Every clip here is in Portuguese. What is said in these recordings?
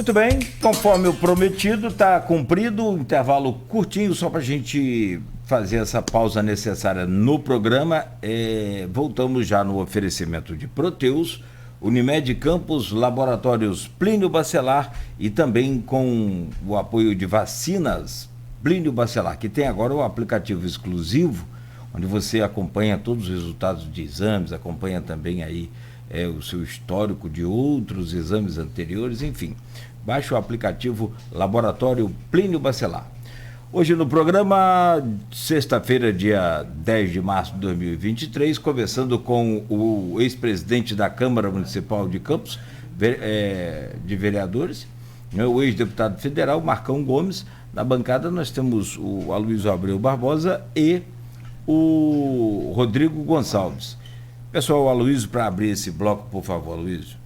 Muito bem, conforme o prometido, está cumprido, um intervalo curtinho só para a gente fazer essa pausa necessária no programa. Voltamos já no oferecimento de Proteus, Unimed Campos, Laboratórios Plínio Bacelar e também com o apoio de vacinas Plínio Bacelar, que tem agora o aplicativo exclusivo, onde você acompanha todos os resultados de exames, acompanha também aí o seu histórico de outros exames anteriores, enfim. Baixe o aplicativo Laboratório Plínio Bacelar. Hoje no programa, sexta-feira, dia 10 de março de 2023, conversando com o ex-presidente da Câmara Municipal de Campos, de vereadores, o ex-deputado federal, Marcão Gomes. Na bancada nós temos o Aloysio Abreu Barbosa e o Rodrigo Gonçalves. Pessoal, o Aloysio, para abrir esse bloco, por favor, Aloysio.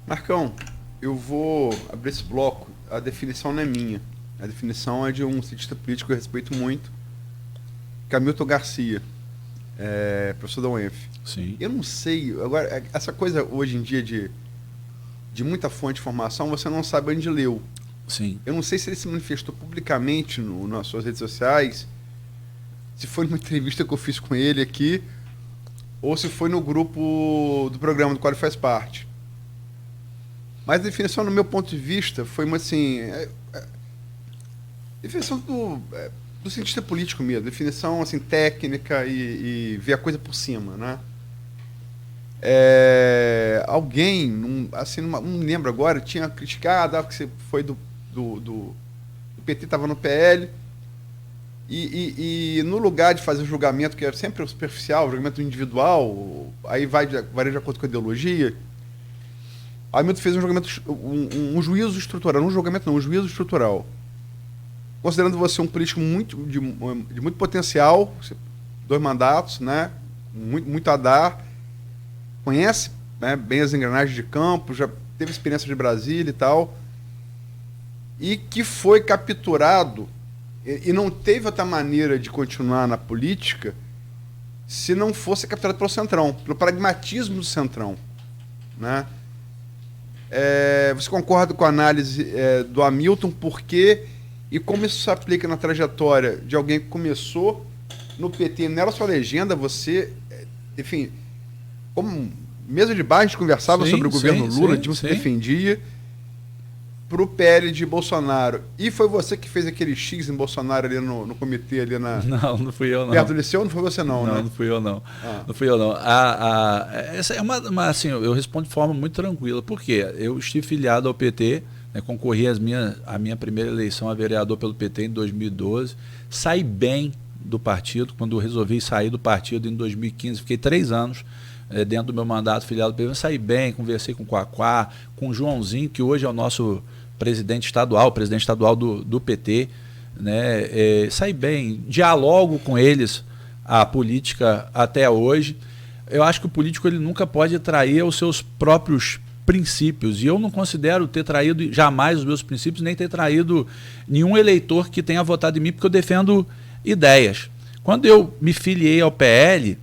Marcão, eu vou abrir esse bloco. A definição não é minha. A definição é de um cientista político que eu respeito muito, Hamilton Garcia, professor da UENF. Sim. Eu não sei, agora, essa coisa hoje em dia de muita fonte de informação, você não sabe onde leu. Sim. Eu não sei se ele se manifestou publicamente nas suas redes sociais, se foi numa entrevista que eu fiz com ele aqui, ou se foi no grupo do programa do qual ele faz parte. Mas a definição, no meu ponto de vista, foi uma assim... definição do cientista político mesmo, definição assim, técnica e ver a coisa por cima, né? Alguém, assim, não lembro agora, tinha criticado que você foi do PT, estava no PL, e no lugar de fazer o julgamento, que é sempre o superficial, o julgamento individual, aí varia de acordo com a ideologia, aí Hamilton fez um julgamento, um juízo estrutural, não um julgamento não, um juízo estrutural. Considerando você um político de muito potencial, 2 mandatos, né, muito a dar, conhece, né, bem as engrenagens de campo, já teve experiência de Brasília e tal, e que foi capturado e não teve outra maneira de continuar na política se não fosse capturado pelo Centrão, pelo pragmatismo do Centrão, né? Você concorda com a análise do Hamilton, porque e como isso se aplica na trajetória de alguém que começou no PT, não era sua legenda, você, enfim, como mesa de bar, a gente conversava sobre o governo Lula, de você defendia, para o PL de Bolsonaro. E foi você que fez aquele X em Bolsonaro ali no comitê, ali na... Não fui eu, não. Perto do Liceu, não foi você não, né? Não fui eu, não. Não fui eu, não. Essa é uma, assim, eu respondo de forma muito tranquila. Por quê? Eu estive filiado ao PT, né, concorri à minha primeira eleição a vereador pelo PT em 2012, saí bem do partido, quando eu resolvi sair do partido em 2015, fiquei 3 anos dentro do meu mandato filiado ao PT, eu saí bem, conversei com o Quaquá, com o Joãozinho, que hoje é o nosso presidente estadual do PT, né, saí bem, dialogo com eles a política até hoje. Eu acho que o político ele nunca pode trair os seus próprios princípios, e eu não considero ter traído jamais os meus princípios, nem ter traído nenhum eleitor que tenha votado em mim, porque eu defendo ideias. Quando eu me filiei ao PL,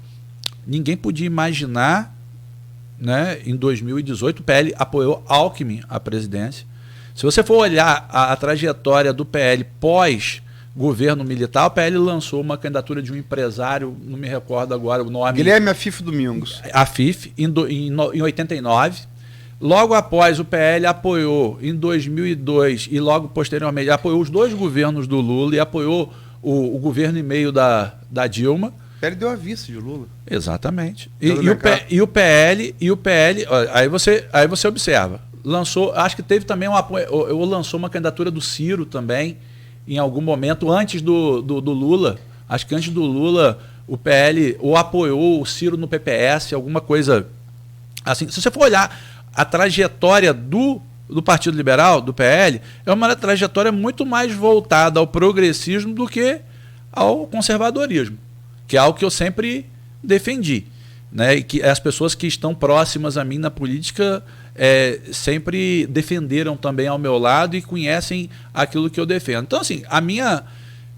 ninguém podia imaginar, né, em 2018 o PL apoiou Alckmin à presidência. Se você for olhar a trajetória do PL pós-governo militar, o PL lançou uma candidatura de um empresário, não me recordo agora o nome. Guilherme Afif Domingos. Afif, em 89. Logo após, o PL apoiou em 2002 e logo posteriormente apoiou os 2 governos do Lula e apoiou o governo e meio da Dilma. O PL deu a vice de Lula. Exatamente. E o PL, aí você observa, lançou, acho que teve também lançou uma candidatura do Ciro também, em algum momento, antes do Lula. Acho que antes do Lula, o PL ou apoiou o Ciro no PPS, alguma coisa assim. Se você for olhar a trajetória do Partido Liberal, do PL, é uma trajetória muito mais voltada ao progressismo do que ao conservadorismo, que é algo que eu sempre defendi, né? E que as pessoas que estão próximas a mim na política sempre defenderam também ao meu lado e conhecem aquilo que eu defendo. Então, assim, a minha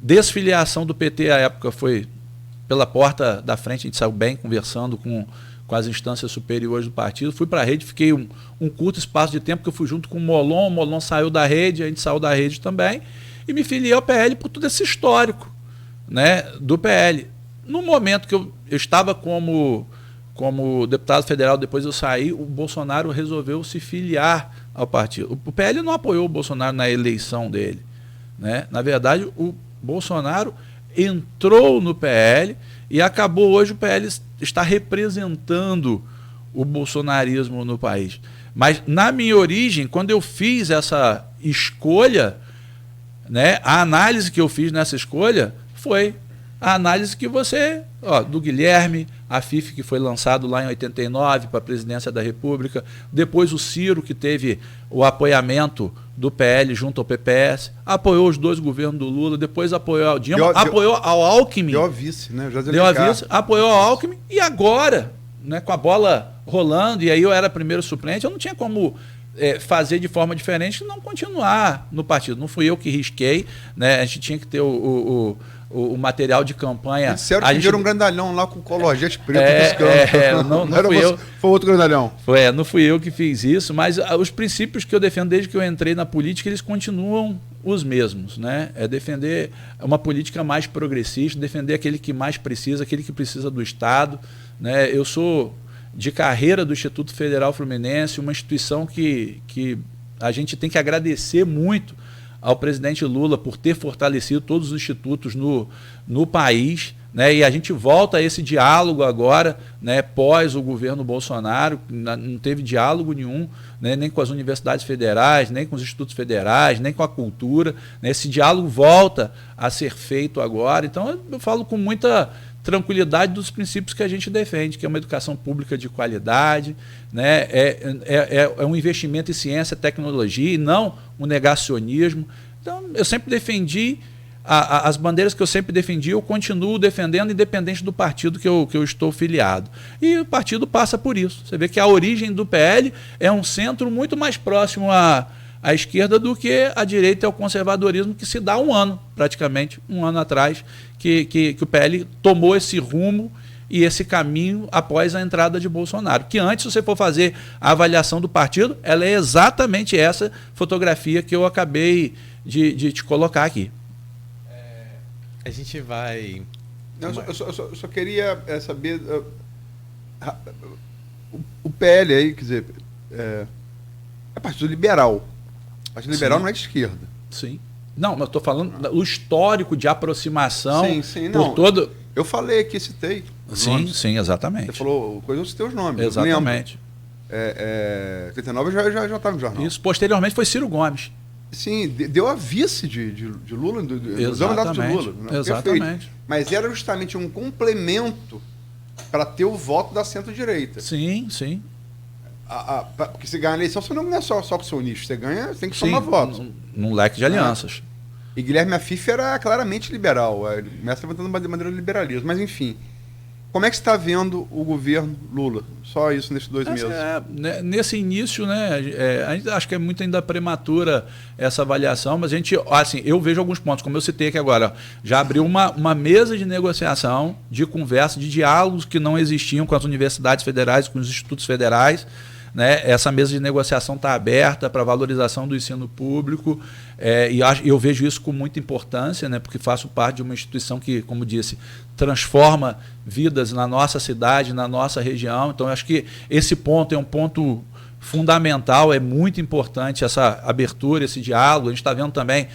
desfiliação do PT à época foi pela porta da frente, a gente saiu bem conversando com as instâncias superiores do partido. Fui para a rede, fiquei um curto espaço de tempo, que eu fui junto com o Molon saiu da rede, a gente saiu da rede também, e me filiei ao PL por todo esse histórico, né, do PL. No momento que eu estava como deputado federal, depois eu saí, o Bolsonaro resolveu se filiar ao partido. O PL não apoiou o Bolsonaro na eleição dele, né? Na verdade, o Bolsonaro entrou no PL e acabou hoje o PL está representando o bolsonarismo no país. Mas na minha origem, quando eu fiz essa escolha, né, a análise que eu fiz nessa escolha foi a análise que você, do Guilherme, a FIF, que foi lançado lá em 89 para a presidência da República, depois o Ciro, que teve o apoiamento do PL junto ao PPS, apoiou os 2 governos do Lula, depois apoiou ao Dilma, apoiou ao Alckmin. Deu a vice, né? Deu a vice, apoiou ao Alckmin, e agora, né, com a bola rolando, e aí eu era primeiro suplente, eu não tinha como fazer de forma diferente e não continuar no partido. Não fui eu que risquei, né? A gente tinha que ter o material de campanha. Disseram que viram um grandalhão lá com colorgete preto buscando. Não fui eu. Foi outro grandalhão. Não fui eu que fiz isso, mas os princípios que eu defendo desde que eu entrei na política, eles continuam os mesmos, né? É defender uma política mais progressista, defender aquele que mais precisa, aquele que precisa do Estado, né? Eu sou de carreira do Instituto Federal Fluminense, uma instituição que a gente tem que agradecer muito ao presidente Lula por ter fortalecido todos os institutos no país, né? E a gente volta a esse diálogo agora, né, pós o governo Bolsonaro. Não teve diálogo nenhum, né, nem com as universidades federais, nem com os institutos federais, nem com a cultura, né? Esse diálogo volta a ser feito agora. Então eu falo com muita tranquilidade dos princípios que a gente defende, que é uma educação pública de qualidade, né? É um investimento em ciência e tecnologia e não um negacionismo. Então, eu sempre defendi as bandeiras que eu sempre defendi, eu continuo defendendo, independente do partido que eu estou filiado. E o partido passa por isso. Você vê que a origem do PL é um centro muito mais próximo à esquerda do que a direita e ao conservadorismo, que se dá praticamente um ano atrás, que o PL tomou esse rumo e esse caminho após a entrada de Bolsonaro. Que antes, se você for fazer a avaliação do partido, ela é exatamente essa fotografia que eu acabei de te colocar aqui. A gente vai... Não, eu só queria saber... o PL aí, quer dizer, é partido liberal. O partido liberal não é de esquerda. Sim. Não, mas eu estou falando do histórico de aproximação sim, por não. todo... Eu falei aqui, citei. Sim, exatamente. Você falou coisa, eu citei os nomes. Exatamente. 89 já estava no jornal. Isso, posteriormente foi Ciro Gomes. Sim, deu a vice de Lula, do mandato de Lula. Né? Exatamente. Perfeito. Mas era justamente um complemento para ter o voto da centro-direita. Sim. Porque você ganha a eleição, você não é só com o seu nicho, você tem que somar votos. Num leque de alianças. E Guilherme Afif era claramente liberal, começa levantando uma bandeira do liberalismo. Mas, enfim, como é que você está vendo o governo Lula? Só isso nesses 2 meses. Nesse início, né, acho que é muito ainda prematura essa avaliação, mas a gente, assim, eu vejo alguns pontos, como eu citei aqui agora, já abriu uma mesa de negociação, de conversa, de diálogos que não existiam com as universidades federais, com os institutos federais, né? Essa mesa de negociação está aberta para valorização do ensino público, e eu vejo isso com muita importância, né? Porque faço parte de uma instituição que, como disse, transforma vidas na nossa cidade, na nossa região. Então, acho que esse ponto é um ponto fundamental, é muito importante essa abertura, esse diálogo. A gente está vendo também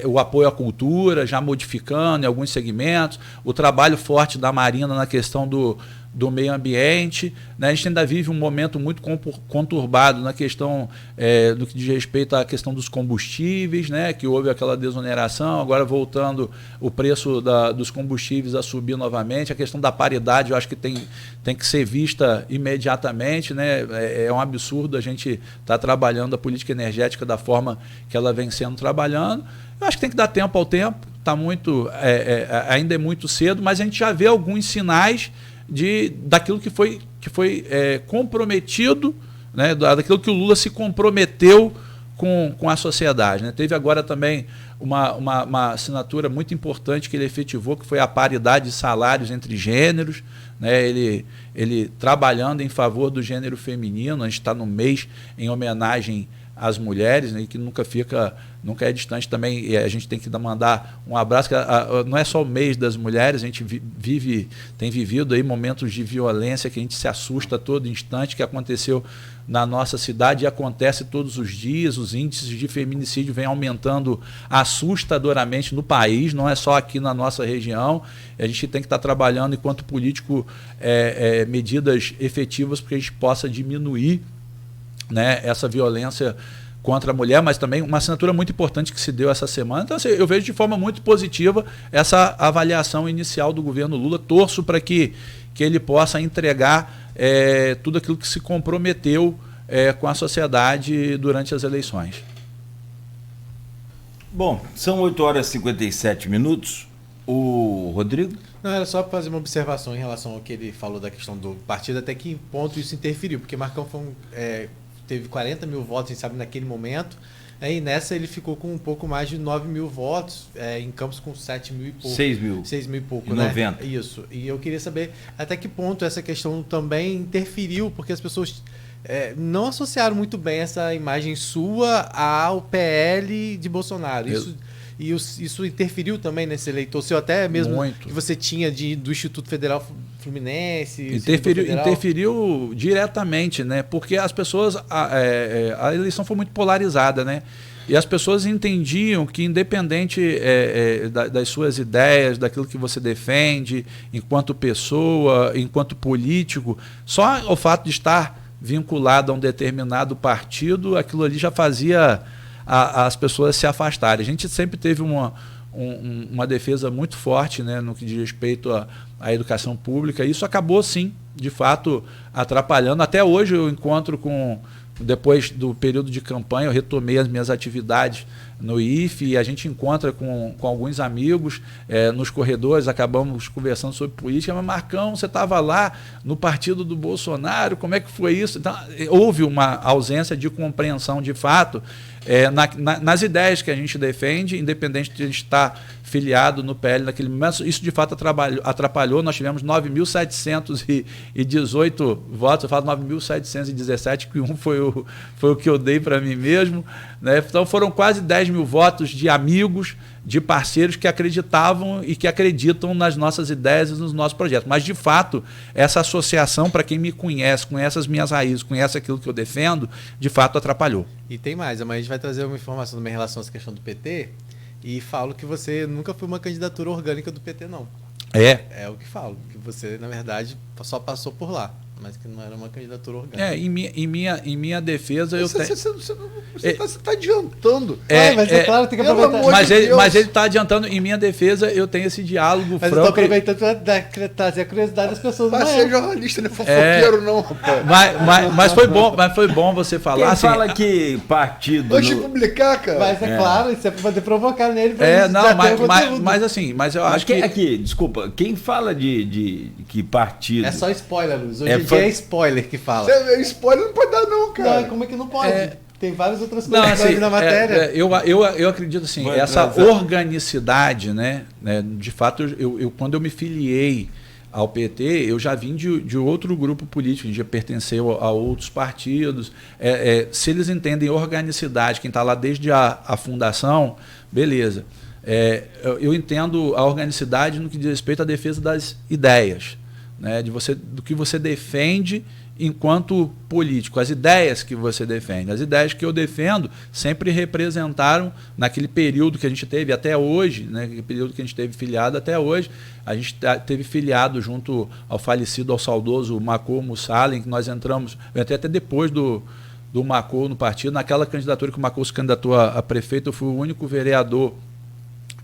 o apoio à cultura, já modificando em alguns segmentos, o trabalho forte da Marina na questão do meio ambiente, né? A gente ainda vive um momento muito conturbado na questão do que diz respeito à questão dos combustíveis, né? Que houve aquela desoneração, agora voltando o preço dos combustíveis a subir novamente. A questão da paridade, eu acho que tem que ser vista imediatamente, né? É um absurdo a gente estar trabalhando a política energética da forma que ela vem sendo trabalhando. Eu acho que tem que dar tempo ao tempo, ainda é muito cedo, mas a gente já vê alguns sinais daquilo que foi comprometido, né, daquilo que o Lula se comprometeu com a sociedade, né? Teve agora também uma assinatura muito importante que ele efetivou, que foi a paridade de salários entre gêneros, né? Ele trabalhando em favor do gênero feminino. A gente está no mês em homenagem às mulheres, né? E que nunca é distante também, e a gente tem que mandar um abraço, que não é só o mês das mulheres, a gente tem vivido aí momentos de violência que a gente se assusta a todo instante, que aconteceu na nossa cidade e acontece todos os dias. Os índices de feminicídio vêm aumentando assustadoramente no país, não é só aqui na nossa região. A gente tem que estar trabalhando, enquanto político, medidas efetivas para que a gente possa diminuir, né, essa violência contra a mulher, mas também uma assinatura muito importante que se deu essa semana. Então, assim, eu vejo de forma muito positiva essa avaliação inicial do governo Lula. Torço para que ele possa entregar tudo aquilo que se comprometeu com a sociedade durante as eleições. Bom, são 8h57. O Rodrigo? Não, era só para fazer uma observação em relação ao que ele falou da questão do partido, até que ponto isso interferiu, porque Marcão teve 40 mil votos, a gente sabe, naquele momento, e nessa ele ficou com um pouco mais de 9 mil votos, em Campos com 7 mil e pouco. 6 mil. 6 mil e pouco, e né? 90. Isso. E eu queria saber até que ponto essa questão também interferiu, porque as pessoas não associaram muito bem essa imagem sua ao PL de Bolsonaro. Isso interferiu também nesse eleitor seu, até mesmo muito. Que você tinha do Instituto Federal Fluminense? Interferiu diretamente, né? Porque as pessoas, a eleição foi muito polarizada, né? E as pessoas entendiam que, independente das suas ideias, daquilo que você defende, enquanto pessoa, enquanto político, só o fato de estar vinculado a um determinado partido, aquilo ali já fazia as pessoas se afastarem. A gente sempre teve uma defesa muito forte, né, no que diz respeito à educação pública. Isso acabou, sim, de fato, atrapalhando. Até hoje eu encontro depois do período de campanha, eu retomei as minhas atividades no IFE e a gente encontra com alguns amigos nos corredores, acabamos conversando sobre política. Mas, Marcão, você estava lá no partido do Bolsonaro, como é que foi isso? Então, houve uma ausência de compreensão, de fato, nas ideias que a gente defende, independente de a gente estar filiado no PL naquele momento. Isso de fato atrapalhou. Nós tivemos 9.718 votos, eu falo 9.717, que foi o que eu dei para mim mesmo, né? Então foram quase 10 mil votos de amigos, de parceiros que acreditavam e que acreditam nas nossas ideias e nos nossos projetos. Mas, de fato, essa associação, para quem me conhece as minhas raízes, conhece aquilo que eu defendo, de fato atrapalhou. E tem mais, amanhã a gente vai trazer uma informação também em relação a essa questão do PT, e falo que você nunca foi uma candidatura orgânica do PT, não. É o que falo, que você, na verdade, só passou por lá, mas que não era uma candidatura orgânica. Em minha defesa, eu tenho... Você está adiantando. Mas é claro, tem que aproveitar. Mas ele está adiantando. Em minha defesa, eu tenho esse diálogo franco. Mas eu estou aproveitando para trazer a curiosidade das pessoas. Mas ser jornalista, não é fofoqueiro, não, rapaz. Mas foi bom você falar. Quem assim, fala que partido... Deixa eu publicar, cara. Mas claro, isso é para poder provocar nele. Mas eu acho que... Aqui, desculpa, quem fala de que partido... É só spoiler, Luiz. Hoje em dia é spoiler que fala. Spoiler não pode dar, não, cara. Não, como é que não pode? Tem várias outras coisas assim, na matéria. Eu acredito assim, essa organicidade, né? De fato, quando eu me filiei ao PT, eu já vim de outro grupo político, já pertenceu a outros partidos. Se eles entendem organicidade, quem está lá desde a fundação, beleza. Eu entendo a organicidade no que diz respeito à defesa das ideias, né, do que você defende enquanto político, as ideias que você defende. As ideias que eu defendo sempre representaram, naquele período que a gente teve até hoje, né, aquele período que a gente teve filiado até hoje, a gente teve filiado junto ao falecido, ao saudoso Macou Mussalem, que nós entramos, eu entrei até depois do Macou no partido. Naquela candidatura que o Macou se candidatou a prefeito, eu fui o único vereador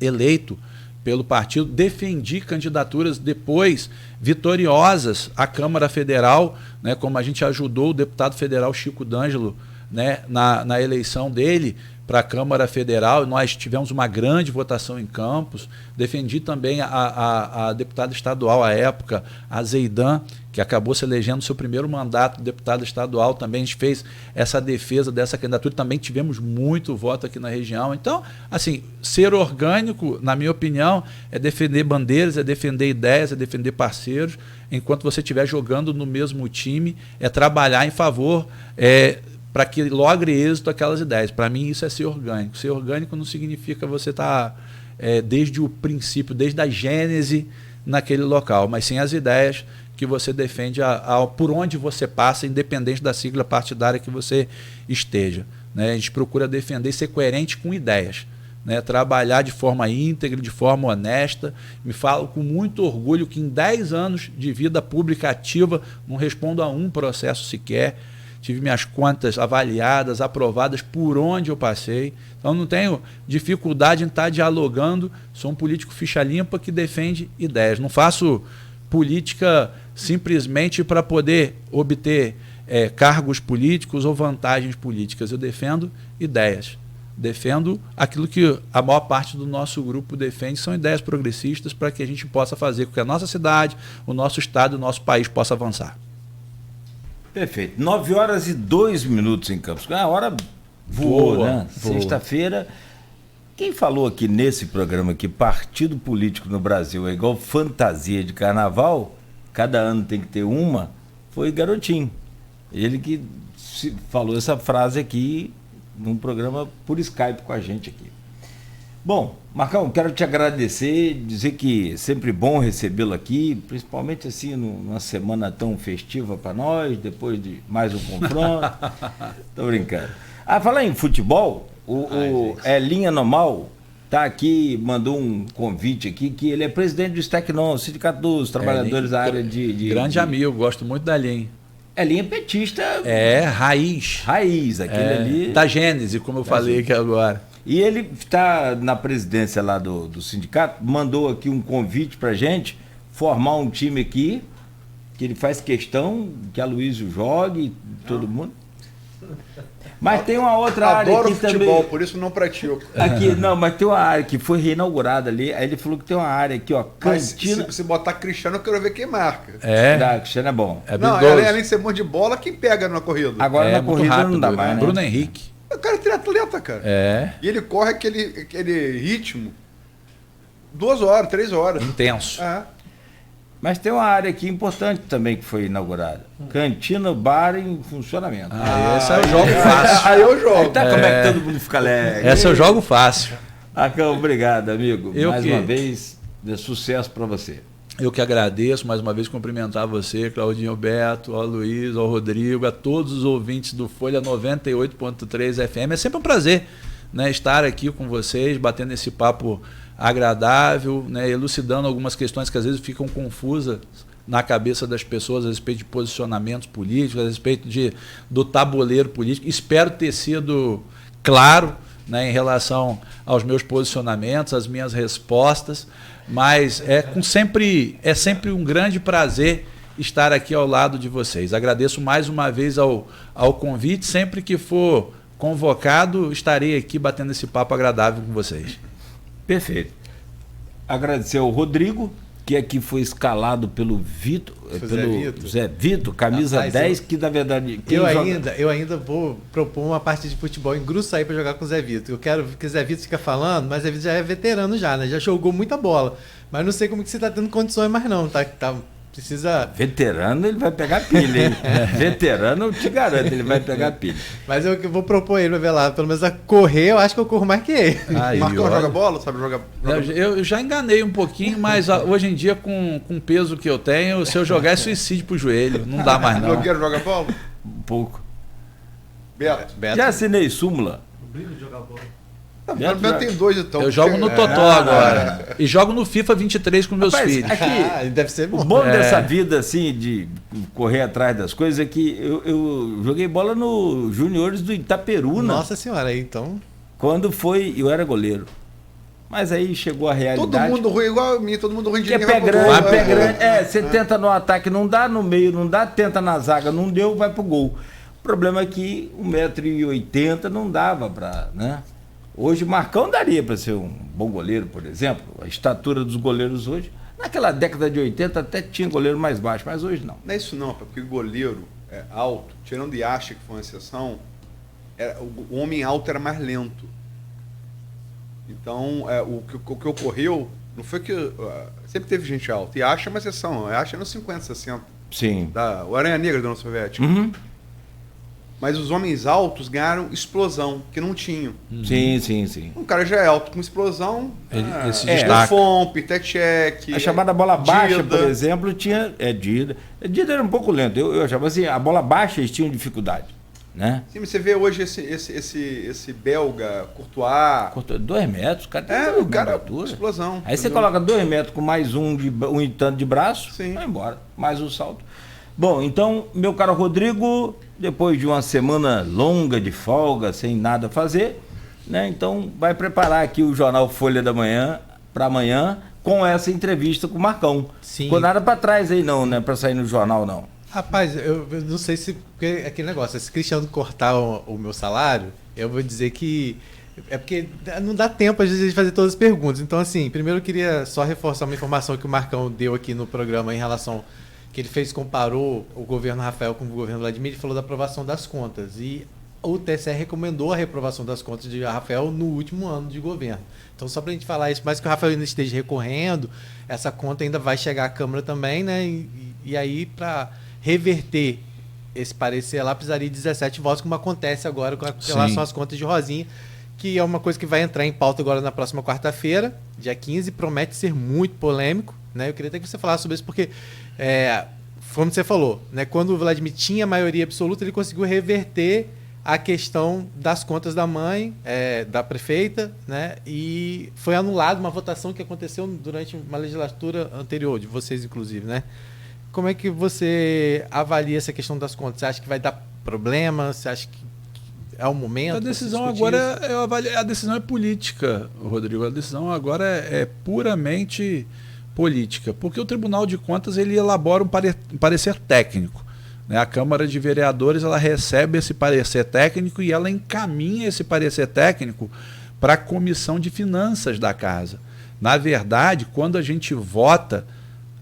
eleito pelo partido, defendi candidaturas depois vitoriosas à Câmara Federal, né, como a gente ajudou o deputado federal Chico D'Angelo, né, na eleição dele, para a Câmara Federal, nós tivemos uma grande votação em Campos. Defendi também a deputada estadual à época, a Zeidan, que acabou se elegendo seu primeiro mandato de deputada estadual. Também a gente fez essa defesa dessa candidatura, também tivemos muito voto aqui na região. Então, assim, ser orgânico, na minha opinião, é defender bandeiras, é defender ideias, é defender parceiros, enquanto você estiver jogando no mesmo time, é trabalhar em favor para que logre êxito aquelas ideias. Para mim, isso é ser orgânico. Ser orgânico não significa você estar desde o princípio, desde a gênese naquele local, mas sim as ideias que você defende por onde você passa, independente da sigla partidária que você esteja. Né? A gente procura defender e ser coerente com ideias. Né? Trabalhar de forma íntegra, de forma honesta. Me falo com muito orgulho que em 10 anos de vida pública ativa não respondo a um processo sequer. Tive minhas contas avaliadas, aprovadas por onde eu passei. Então não tenho dificuldade em estar dialogando. Sou um político ficha limpa que defende ideias. Não faço política simplesmente para poder obter cargos políticos ou vantagens políticas. Eu defendo ideias. Defendo aquilo que a maior parte do nosso grupo defende, são ideias progressistas para que a gente possa fazer com que a nossa cidade, o nosso estado, o nosso país possa avançar. Perfeito. 9h02 em Campos. A hora voou, né? Voa. Sexta-feira. Quem falou aqui nesse programa que partido político no Brasil é igual fantasia de carnaval, cada ano tem que ter uma, foi Garotinho. Ele que falou essa frase aqui num programa por Skype com a gente aqui. Bom, Marcão, quero te agradecer, dizer que é sempre bom recebê-lo aqui, principalmente assim numa semana tão festiva para nós, depois de mais um confronto. Tô brincando. Falar em futebol, o Elinha Normal tá aqui, mandou um convite aqui, que ele é presidente do Stecnon, Sindicato dos Trabalhadores da área de... Grande amigo, gosto muito da Elinha. Elinha petista. Raiz. Raiz, aquele ali... Da Gênese, como eu falei aqui agora. E ele está na presidência lá do sindicato, mandou aqui um convite para a gente formar um time aqui, que ele faz questão que a Luísio jogue, todo mundo. Mas tem uma outra área aqui futebol, também. por isso não pratico. Aqui, não, mas tem uma área que foi reinaugurada ali, aí ele falou que tem uma área aqui, ó, cantina... Se botar Cristiano, eu quero ver quem marca. Cristiano é bom. Não, além de ser bom de bola, quem pega na corrida? Agora na corrida rápido, não dá mais, né? Bruno Henrique. O cara é triatleta, cara. E ele corre aquele ritmo 2 horas, 3 horas. Intenso. Mas tem uma área aqui importante também que foi inaugurada. Cantina, bar em funcionamento. Essa eu jogo fácil. Aí eu jogo. Como é que todo mundo fica alegre. Essa eu jogo fácil. Marcão, obrigado, amigo. Mais uma vez, de sucesso para você. Eu que agradeço, mais uma vez cumprimentar você, Claudinho Beto, ao Luiz, ao Rodrigo, a todos os ouvintes do Folha 98.3 FM. É sempre um prazer, né, estar aqui com vocês, batendo esse papo agradável, né, elucidando algumas questões que às vezes ficam confusas na cabeça das pessoas a respeito de posicionamentos políticos, a respeito do tabuleiro político. Espero ter sido claro, né, em relação aos meus posicionamentos, às minhas respostas, mas é sempre um grande prazer estar aqui ao lado de vocês. Agradeço mais uma vez ao convite. Sempre que for convocado, estarei aqui batendo esse papo agradável com vocês. Perfeito. Agradecer ao Rodrigo, que aqui foi escalado pelo Vitor, Zé Vitor, camisa 10, que na verdade... Eu ainda vou propor uma parte de futebol em Gruçaí para jogar com o Zé Vitor. Eu quero que o Zé Vitor fica falando, mas o Zé Vitor já é veterano já, né? Já jogou muita bola. Mas não sei como que você está tendo condições mais não, precisa... Veterano, ele vai pegar pilha, hein? Veterano, eu te garanto, ele vai pegar pilha. Mas eu vou propor ele, vai ver lá, pelo menos a correr, eu acho que eu corro mais que ele. Marcão joga bola, sabe jogar bola? Eu já enganei um pouquinho, mas hoje em dia, com o peso que eu tenho, se eu jogar é suicídio pro joelho, não dá mais não. Blogueiro joga bola? Um pouco. Beto. Já assinei súmula. O brilho de jogar bola. Beto tem 2 então. Eu jogo no Totó agora. E jogo no FIFA 23 com meus filhos. Aqui, deve ser bom. O bom dessa vida, assim, de correr atrás das coisas, é que eu joguei bola no Juniores do Itaperuna. Nossa senhora, aí então... Quando eu era goleiro. Mas aí chegou a realidade. Todo mundo ruim, igual a mim, todo mundo ruim de que é pé grande, pé grande. Você tenta no ataque, não dá, no meio não dá, tenta na zaga, não deu, vai pro gol. O problema é que 1,80 m não dava pra, né? Hoje, Marcão daria para ser um bom goleiro, por exemplo. A estatura dos goleiros hoje. Naquela década de 80 até tinha goleiro mais baixo, mas hoje não. Não é isso não, porque o goleiro alto, tirando Yasha, que foi uma exceção, o homem alto era mais lento. Então, o que ocorreu, não foi que... sempre teve gente alta. Yasha é uma exceção. Yasha é nos 50, 60. Sim. O Aranha Negra da União Soviética. Uhum. Mas os homens altos ganharam explosão, que não tinham. Sim, sim, sim. Um cara já é alto com explosão. Ele se destaca. Buffon, Petechek. A chamada bola baixa, Dida. por exemplo, tinha... Dida. Dida era um pouco lento. Eu achava assim, a bola baixa eles tinham dificuldade, né? Sim, mas você vê hoje esse belga, Courtois. 2 metros, o cara tem O cara altura. explosão. Aí você entendeu? coloca 2 metros com mais um e tanto de braço, Sim. vai embora. Mais um salto. Bom, então, meu caro Rodrigo, depois de uma semana longa de folga, sem nada a fazer, né? Então vai preparar aqui o jornal Folha da Manhã para amanhã com essa entrevista com o Marcão. Sim. Ficou nada para trás aí não, né? Para sair no jornal não. Rapaz, eu não sei se... Porque aquele negócio, se Cristiano cortar o meu salário, eu vou dizer que... É porque não dá tempo, às vezes, de fazer todas as perguntas. Então, assim, primeiro eu queria só reforçar uma informação que o Marcão deu aqui no programa em relação... que ele comparou o governo Rafael com o governo Vladimir, ele falou da aprovação das contas. E o TSE recomendou a reprovação das contas de Rafael no último ano de governo. Então, só para a gente falar isso, mais que o Rafael ainda esteja recorrendo, essa conta ainda vai chegar à Câmara também, né? E aí, para reverter esse parecer lá, precisaria de 17 votos, como acontece agora com relação às contas de Rosinha, que é uma coisa que vai entrar em pauta agora na próxima quarta-feira, dia 15, promete ser muito polêmico, né? Eu queria até que você falasse sobre isso, porque, como você falou, né? Quando o Vladimir tinha maioria absoluta, ele conseguiu reverter a questão das contas da mãe, da prefeita, né? E foi anulada uma votação que aconteceu durante uma legislatura anterior, de vocês inclusive, né? Como é que você avalia essa questão das contas? Você acha que vai dar problema? Você acha que é o momento? A decisão agora a decisão é política, Rodrigo. A decisão agora é puramente política, porque o Tribunal de Contas ele elabora um parecer técnico, né? A Câmara de Vereadores ela recebe esse parecer técnico e ela encaminha esse parecer técnico para a Comissão de Finanças da Casa. Na verdade, quando a gente vota,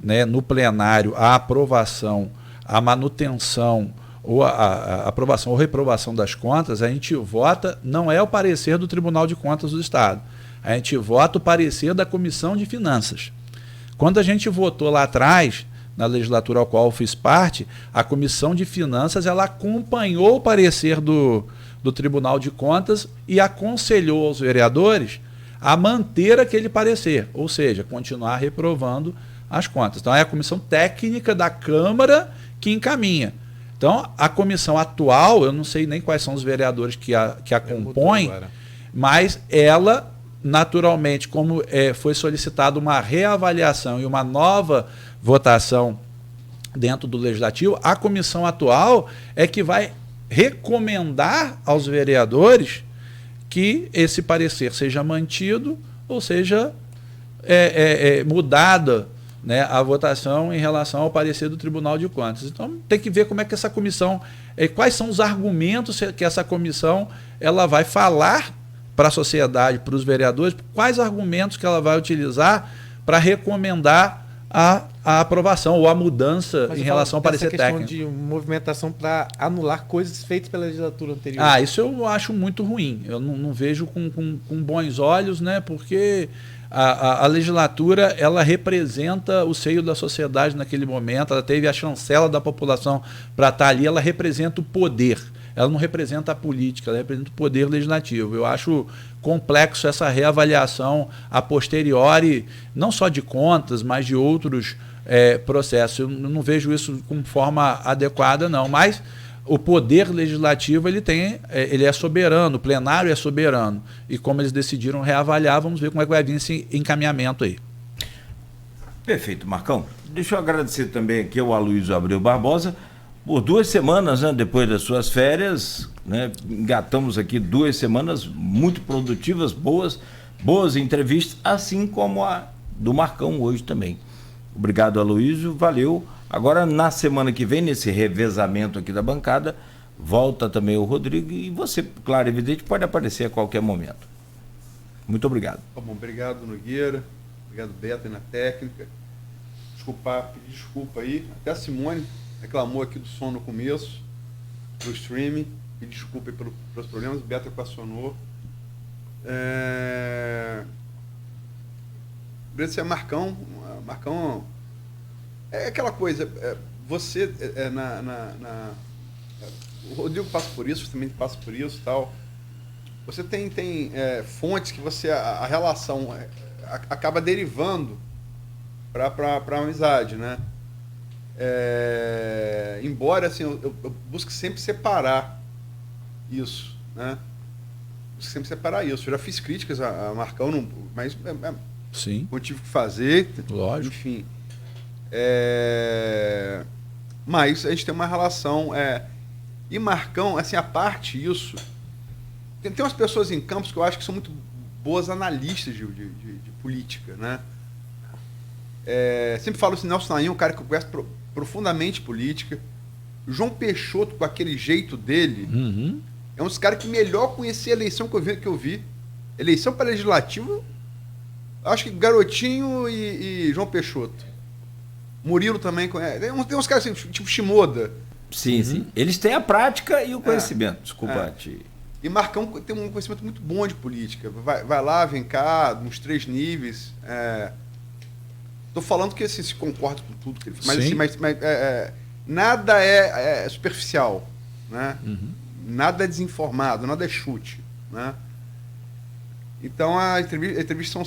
né, no plenário a aprovação, a manutenção ou a aprovação ou reprovação das contas, a gente vota, não é o parecer do Tribunal de Contas do Estado, a gente vota o parecer da Comissão de Finanças. Quando a gente votou lá atrás, na legislatura ao qual eu fiz parte, a Comissão de Finanças ela acompanhou o parecer do Tribunal de Contas e aconselhou aos vereadores a manter aquele parecer, ou seja, continuar reprovando as contas. Então é a comissão técnica da Câmara que encaminha. Então a comissão atual, eu não sei nem quais são os vereadores que a compõem, mas ela, naturalmente, como foi solicitada uma reavaliação e uma nova votação dentro do Legislativo, a comissão atual é que vai recomendar aos vereadores que esse parecer seja mantido ou seja mudada, né, a votação em relação ao parecer do Tribunal de Contas. Então tem que ver como é que essa comissão, quais são os argumentos que essa comissão ela vai falar para a sociedade, para os vereadores, quais argumentos que ela vai utilizar para recomendar a aprovação ou a mudança em relação ao parecer técnico. De movimentação para anular coisas feitas pela legislatura anterior. Isso eu acho muito ruim. Eu não vejo com bons olhos, né? Porque a legislatura ela representa o seio da sociedade naquele momento, ela teve a chancela da população para estar ali, ela representa o poder. Ela não representa a política, ela representa o poder legislativo. Eu acho complexo essa reavaliação a posteriori, não só de contas, mas de outros processos. Eu não vejo isso como forma adequada, não. Mas o poder legislativo ele é soberano, o plenário é soberano. E como eles decidiram reavaliar, vamos ver como é que vai vir esse encaminhamento aí. Perfeito, Marcão. Deixa eu agradecer também aqui ao Aloysio Abreu Barbosa. Por 2 semanas, né, depois das suas férias, né, engatamos aqui 2 semanas muito produtivas, boas entrevistas, assim como a do Marcão hoje também. Obrigado, Aloysio, valeu. Agora, na semana que vem, nesse revezamento aqui da bancada, volta também o Rodrigo e você, claro, evidente, pode aparecer a qualquer momento. Muito obrigado. Tá bom, obrigado, Nogueira. Obrigado, Beto, aí na técnica. Pedir desculpa aí. Até a Simone reclamou aqui do som no começo, do streaming. Pedir desculpa aí pelos problemas. O Beto equacionou. Agradecer a Marcão. Marcão é aquela coisa. Você, o Rodrigo passa por isso, você também passa por isso e tal. Você tem fontes que você, a relação acaba derivando para a amizade, né? Embora assim, eu busque sempre separar isso, né? Busco sempre separar isso. Eu já fiz críticas a Marcão, mas Sim. eu tive que fazer. Lógico. Enfim. Mas a gente tem uma relação. E Marcão, assim, a parte isso. Tem umas pessoas em Campos que eu acho que são muito boas analistas de política, né? Sempre falo assim, Nelson Naim é um cara que conhece profundamente política. O João Peixoto, com aquele jeito dele, é um dos caras que melhor conhecia a eleição que eu vi. Eleição para legislativo, acho que Garotinho e João Peixoto. Murilo também conhece. Tem uns caras assim, tipo Shimoda. Sim, sim. Eles têm a prática e o conhecimento. Desculpa te... E Marcão tem um conhecimento muito bom de política. Vai lá, vem cá, nos 3 níveis. Tô falando que assim, se concorda com tudo que ele faz. Mas, nada é superficial, né? Nada é desinformado, nada é chute, né? Então as entrevistas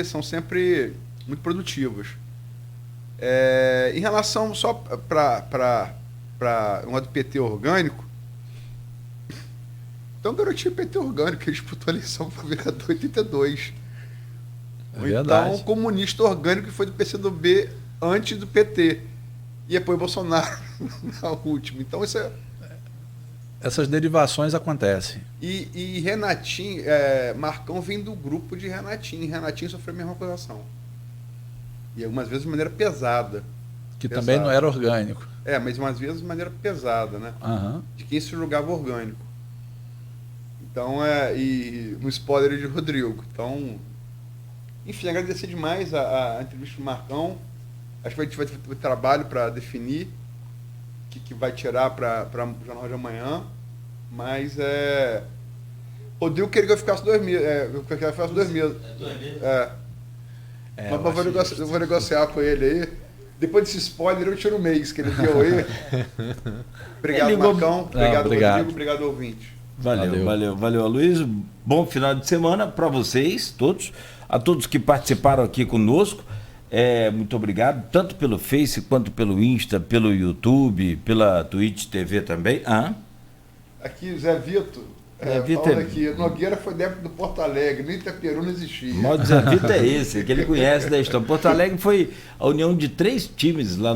são sempre muito produtivas. Em relação só para um do PT orgânico, então Garotinho PT orgânico, ele disputou a eleição para vereador em 82. Então comunista orgânico que foi do PCdoB antes do PT. E apoio Bolsonaro na última. Então isso essas derivações acontecem. E Renatinho, Marcão vem do grupo de Renatinho. Renatinho sofreu a mesma acusação. E algumas vezes de maneira pesada. Que também não era orgânico. Mas umas vezes de maneira pesada, né? De quem se julgava orgânico. Então, e no spoiler de Rodrigo. Então, enfim, agradecer demais a entrevista do Marcão. Acho que a gente vai ter trabalho para definir o que vai tirar para o Jornal de Amanhã. Mas Rodrigo queria que eu ficasse 2 meses. Eu queria que eu ficasse 2 meses. Mas eu vou negociar com ele aí. Depois desse spoiler, eu tiro o mês que ele deu aí. Obrigado, Marcão. Obrigado, Rodrigo. Obrigado, ouvinte. Valeu, Aloysio. Bom final de semana para vocês, todos. A todos que participaram aqui conosco. Muito obrigado, tanto pelo Face quanto pelo Insta, pelo YouTube, pela Twitch TV também. Aqui, Zé Vitor. Aqui, Nogueira foi dentro do Porto Alegre, nem Itaperuna existia. O modo Zé Vitor é esse, que ele conhece da história. Porto Alegre foi a união de 3 times lá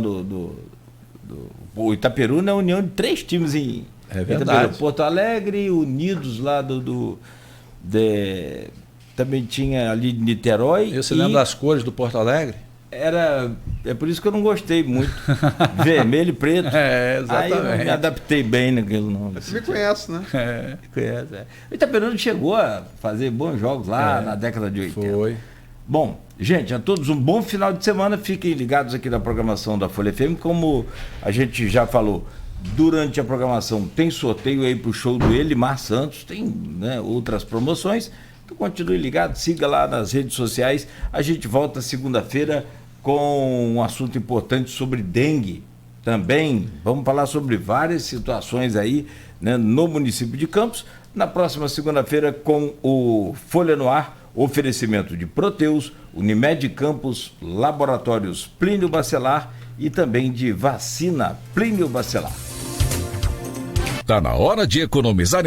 o Itaperuna é a união de 3 times em verdade. Porto Alegre, unidos lá também tinha ali de Niterói. Você lembra das cores do Porto Alegre? É por isso que eu não gostei muito. Vermelho e preto. Exatamente. Aí eu me adaptei bem naquele nome. Você me conhece, né? Conhece. O Itaperuna chegou a fazer bons jogos lá na década de 80. Foi. Bom, gente, a todos um bom final de semana. Fiquem ligados aqui na programação da Folha FM. Como a gente já falou, durante a programação tem sorteio aí pro show do Elimar Santos. Tem outras promoções. Então continue ligado, siga lá nas redes sociais. A gente volta segunda-feira com um assunto importante sobre dengue. Também vamos falar sobre várias situações aí, no município de Campos. Na próxima segunda-feira com o Folha no Ar, oferecimento de Proteus, Unimed Campos, Laboratórios Plínio Bacelar e também de vacina Plínio Bacelar. Tá na hora de economizar